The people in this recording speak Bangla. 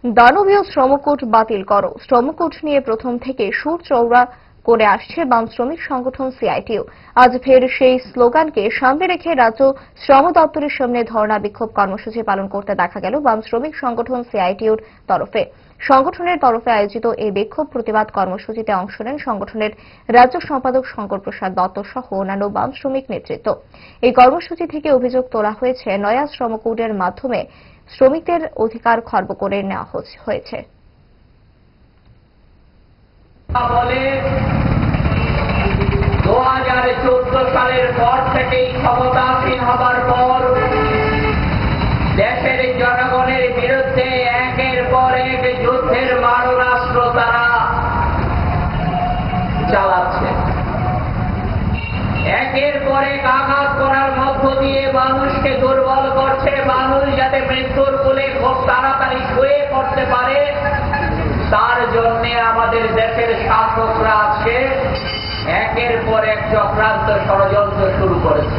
দানবীয় শ্রমকোট বাতিল করো। শ্রমকোট নিয়ে প্রথম থেকে সুর চওড়া করে আসছে বাম শ্রমিক সংগঠন সিআইটিইউ। আজ ফের সেই স্লোগানকে সামনে রেখে রাজ্য শ্রম দপ্তরের সামনে ধর্ণা বিক্ষোভ কর্মসূচি পালন করতে দেখা গেল বাম শ্রমিক সংগঠন সিআইটিইউর তরফে। সংগঠনের তরফে আয়োজিত এই বিক্ষোভ প্রতিবাদ কর্মসূচিতে অংশ নেন সংগঠনের রাজ্য সম্পাদক শঙ্কর প্রসাদ দত্ত সহ অন্যান্য বাম শ্রমিক নেতৃত্ব। এই কর্মসূচি থেকে অভিযোগ তোলা হয়েছে নয়া শ্রমকোডের মাধ্যমে শ্রমিকদের অধিকার খর্ব করে নেওয়া হয়েছে। 2014 সালের পর থেকেই ক্ষমতাসীন হবার পর দেশের জনগণের বিরুদ্ধে একের পর এক যুদ্ধের মারণাস্ত্র তারা চালাচ্ছে। একের পর এক আঘাত করার মধ্য দিয়ে মানুষকে দুর্বল করছে। মানুষ যাতে মৃত্যুর কোলে খুব তাড়াতাড়ি শুয়ে পড়তে পারে তার জন্য আমাদের দেশের শাসকরা আজকে একের পর এক চক্রান্ত ষড়যন্ত্র শুরু করেছে।